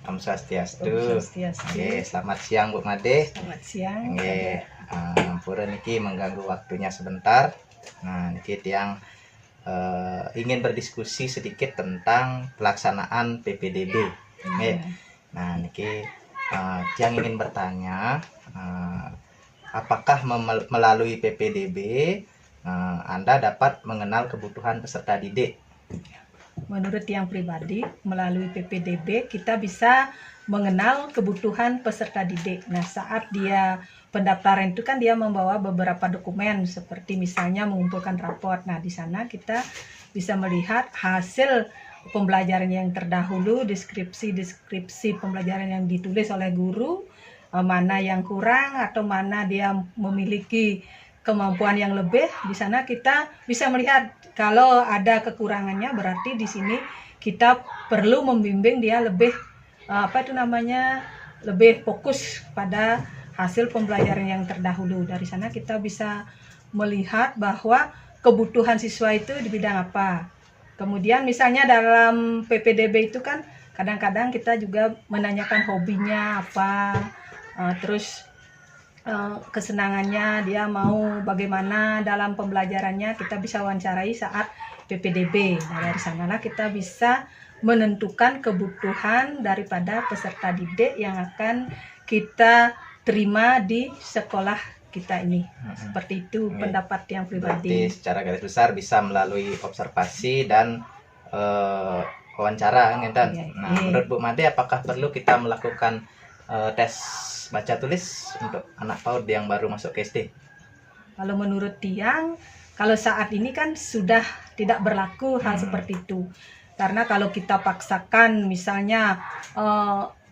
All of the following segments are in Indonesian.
Om Swastiastu. Om Swastiastu. Oke, selamat siang Bu Made. Selamat siang. Oke, Pura niki mengganggu waktunya sebentar. Nah, niki tiang ingin berdiskusi sedikit tentang pelaksanaan PPDB. Oke. Nah, niki tiang ingin bertanya, apakah melalui PPDB Anda dapat mengenal kebutuhan peserta didik? Menurut yang pribadi, melalui PPDB kita bisa mengenal kebutuhan peserta didik. Nah, saat dia pendaftaran itu kan dia membawa beberapa dokumen seperti misalnya mengumpulkan raport. Nah, di sana kita bisa melihat hasil pembelajaran yang terdahulu, deskripsi pembelajaran yang ditulis oleh guru, mana yang kurang atau mana dia memiliki kemampuan yang lebih. Di sana kita bisa melihat kalau ada kekurangannya, berarti di sini kita perlu membimbing dia lebih lebih fokus pada hasil pembelajaran yang terdahulu. Dari sana kita bisa melihat bahwa kebutuhan siswa itu di bidang apa. Kemudian misalnya dalam PPDB itu kan kadang-kadang kita juga menanyakan hobinya apa, terus kesenangannya, dia mau bagaimana dalam pembelajarannya, kita bisa wawancarai saat PPDB. Nah, dari sanalah kita bisa menentukan kebutuhan daripada peserta didik yang akan kita terima di sekolah kita ini. Seperti itu pendapat yang pribadi. Berarti secara garis besar bisa melalui observasi dan wawancara, kan? Nah, menurut Bu Made, apakah perlu kita melakukan tes baca tulis untuk anak PAUD yang baru masuk ke SD? Kalau menurut tiang, kalau saat ini kan sudah tidak berlaku hal seperti itu. Karena kalau kita paksakan misalnya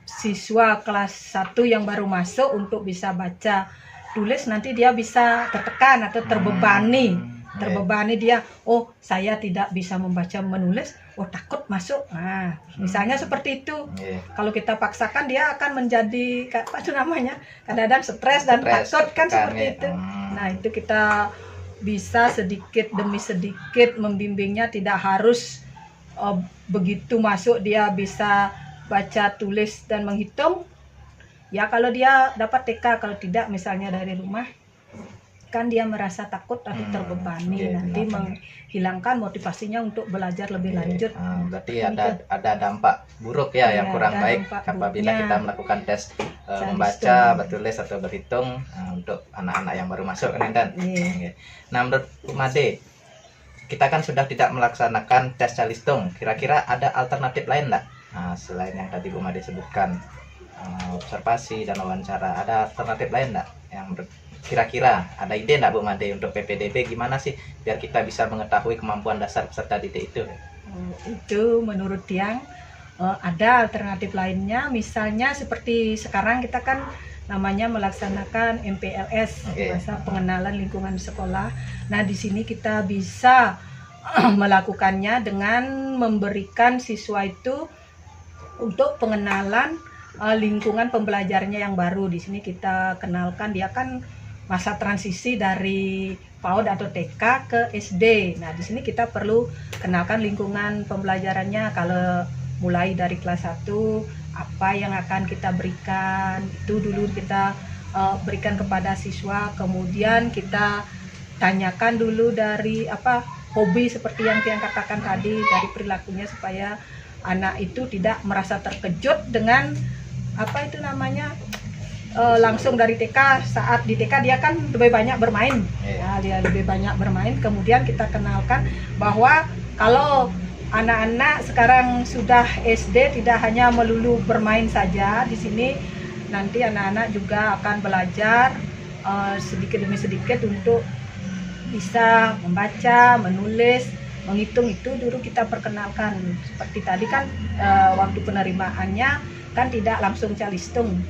siswa kelas 1 yang baru masuk untuk bisa baca tulis, nanti dia bisa tertekan atau terbebani. Dia, oh saya tidak bisa membaca menulis, oh takut masuk. Nah, misalnya seperti itu. Kalau kita paksakan dia akan menjadi kadang-kadang stres dan takut kan seperti itu. Nah, itu kita bisa sedikit demi sedikit membimbingnya, tidak harus begitu masuk dia bisa baca tulis dan menghitung. Ya kalau dia dapat TK, kalau tidak misalnya dari rumah, kan dia merasa takut atau terbebani, nanti menghilangkan motivasinya untuk belajar lebih lanjut. Berarti ada dampak buruk yang kurang baik apabila kita melakukan tes membaca, bertulis atau berhitung untuk anak-anak yang baru masuk, kan? Nah, menurut Bu Made, kita kan sudah tidak melaksanakan tes calistung. Kira-kira ada alternatif lain nggak? Selain yang tadi Bu Made sebutkan, observasi dan wawancara, ada alternatif lain nggak yang kira-kira ada ide enggak Bu Made untuk PPDB, gimana sih biar kita bisa mengetahui kemampuan dasar peserta didik itu? Itu menurut tiang ada alternatif lainnya, misalnya seperti sekarang kita kan namanya melaksanakan MPLS, masa pengenalan lingkungan sekolah. Nah, di sini kita bisa melakukannya dengan memberikan siswa itu untuk pengenalan lingkungan pembelajarannya yang baru. Di sini kita kenalkan dia kan masa transisi dari PAUD atau TK ke SD. Nah, di sini kita perlu kenalkan lingkungan pembelajarannya. Kalau mulai dari kelas 1, apa yang akan kita berikan, itu dulu kita berikan kepada siswa. Kemudian kita tanyakan dulu dari hobi seperti yang Tiang katakan tadi, dari perilakunya, supaya anak itu tidak merasa terkejut dengan langsung dari TK. Saat di TK dia kan lebih banyak bermain. Nah, dia lebih banyak bermain. Kemudian kita kenalkan bahwa kalau anak-anak sekarang sudah SD tidak hanya melulu bermain saja. Di sini nanti anak-anak juga akan belajar sedikit demi sedikit untuk bisa membaca, menulis, menghitung. Itu dulu kita perkenalkan. Seperti tadi kan waktu penerimaannya kan tidak langsung calistung.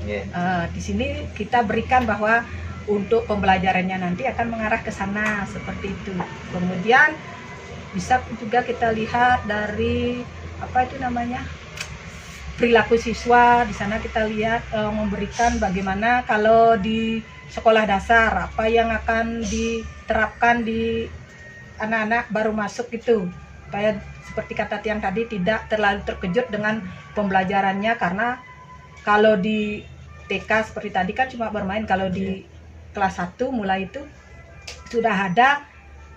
Di sini kita berikan bahwa untuk pembelajarannya nanti akan mengarah ke sana, seperti itu. Kemudian bisa juga kita lihat dari perilaku siswa. Di sana kita lihat memberikan bagaimana kalau di sekolah dasar, apa yang akan diterapkan di anak-anak baru masuk itu. supaya seperti kata Tiang tadi tidak terlalu terkejut dengan pembelajarannya, karena kalau di TK seperti tadi kan cuma bermain, kalau di kelas 1 mulai itu sudah ada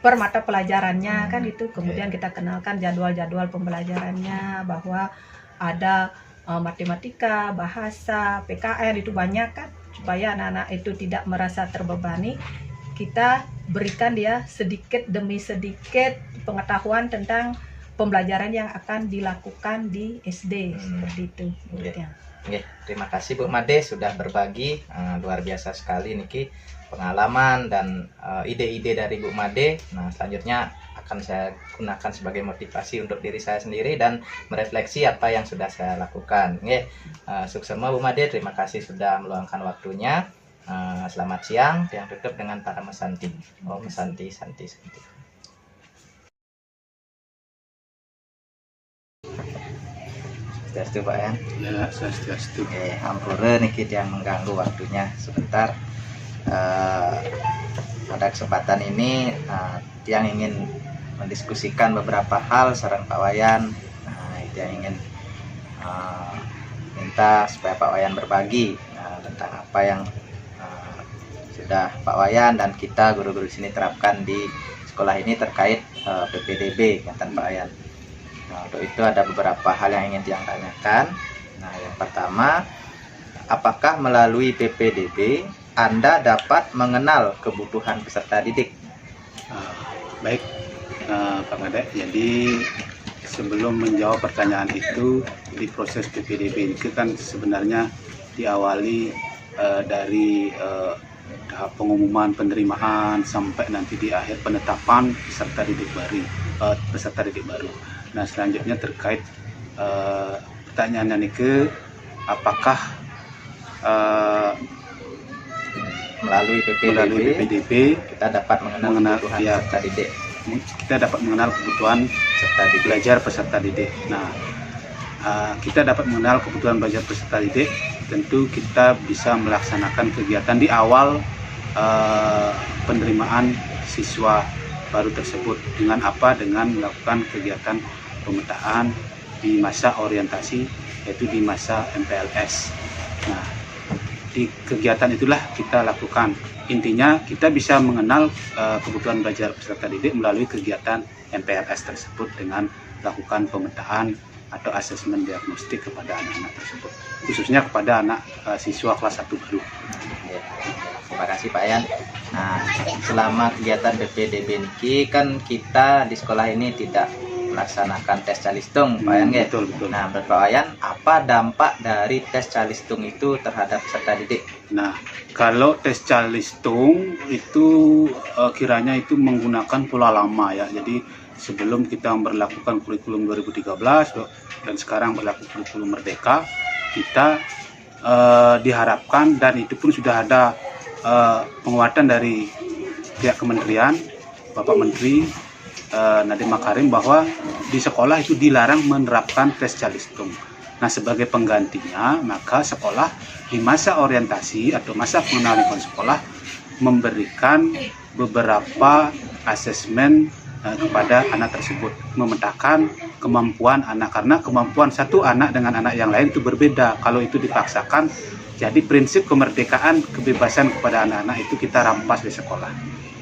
per mata pelajarannya kan gitu. Kemudian kita kenalkan jadwal-jadwal pembelajarannya, bahwa ada matematika, bahasa, PKN, itu banyak kan, supaya anak-anak itu tidak merasa terbebani. Kita berikan dia sedikit demi sedikit pengetahuan tentang pembelajaran yang akan dilakukan di SD, seperti itu. Oke, terima kasih Bu Made sudah berbagi, luar biasa sekali niki pengalaman dan ide-ide dari Bu Made. Nah, selanjutnya akan saya gunakan sebagai motivasi untuk diri saya sendiri dan merefleksi apa yang sudah saya lakukan. Oke, sukses semua Bu Made, terima kasih sudah meluangkan waktunya. Selamat siang, yang tutup dengan para mesanti. Oh, mesanti, santi. Swastiastu Pak ya. Ya, swastiastu. Ampura niki yang mengganggu waktunya sebentar. Pada kesempatan ini yang ingin mendiskusikan beberapa hal sareng Pak Wayan. Itu yang ingin minta supaya Pak Wayan berbagi tentang apa yang sudah Pak Wayan dan kita guru-guru di sini terapkan di sekolah ini terkait PPDB, kata Pak Wayan. Nah, untuk itu ada beberapa hal yang ingin Tiang tanyakan. Nah, yang pertama, apakah melalui PPDB Anda dapat mengenal kebutuhan peserta didik? Baik, Pak Made. Jadi sebelum menjawab pertanyaan itu, di proses PPDB itu kan sebenarnya diawali dari tahap pengumuman penerimaan sampai nanti di akhir penetapan peserta didik baru. Nah, selanjutnya terkait pertanyaannya ke apakah melalui PPDB kita dapat mengenal kebutuhan peserta didik. Kita dapat mengenal kebutuhan belajar peserta didik. Nah, kita dapat mengenal kebutuhan belajar peserta didik. Tentu kita bisa melaksanakan kegiatan di awal penerimaan siswa baru tersebut. Dengan apa? Dengan melakukan kegiatan pemetaan di masa orientasi, yaitu di masa MPLS. Nah, di kegiatan itulah kita lakukan. Intinya kita bisa mengenal kebutuhan belajar peserta didik melalui kegiatan MPLS tersebut dengan melakukan pemetaan atau asesmen diagnostik kepada anak-anak tersebut, khususnya kepada anak siswa kelas 1 baru. Terima kasih Pak Yan. Nah, selama kegiatan PPDB ini kan kita di sekolah ini tidak melaksanakan tes calistung, Pak Yan. Betul. Nah, menurut Pak Wayan, apa dampak dari tes calistung itu terhadap peserta didik? Nah, kalau tes calistung itu kiranya itu menggunakan pola lama ya. Jadi sebelum kita memperlakukan kurikulum 2013 dan sekarang berlaku kurikulum Merdeka, kita diharapkan, dan itu pun sudah ada penguatan dari pihak kementerian, Bapak Menteri Nadiem Makarim, bahwa di sekolah itu dilarang menerapkan tes calistung. Nah, sebagai penggantinya, maka sekolah di masa orientasi atau masa pengenalan lingkungan sekolah memberikan beberapa asesmen kepada anak tersebut, memetakan kemampuan anak, karena kemampuan satu anak dengan anak yang lain itu berbeda. Kalau itu dipaksakan, jadi prinsip kemerdekaan, kebebasan kepada anak-anak itu kita rampas di sekolah.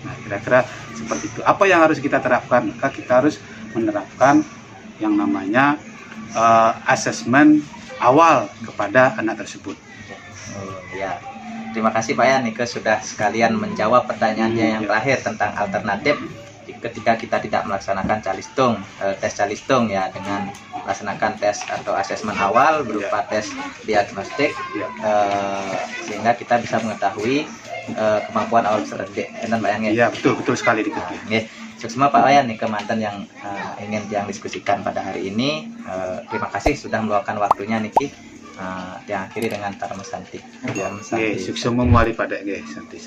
Nah, kira-kira seperti itu. Apa yang harus kita terapkan? Maka kita harus menerapkan yang namanya asesmen awal kepada anak tersebut. Ya, terima kasih Pak Yan. Nike sudah sekalian menjawab pertanyaannya yang terakhir tentang alternatif ketika kita tidak melaksanakan tes calistung ya, dengan melaksanakan tes atau asesmen awal berupa tes diagnostik, sehingga kita bisa mengetahui kemampuan awal peserta didik. Pak Yan? Ya, betul sekali Diki. Sukses Pak Wayan nih mantan yang ingin yang diskusikan pada hari ini. Terima kasih sudah meluangkan waktunya Niki. Yang akhiri dengan Tarma Santi. Sukses memuali pada santi.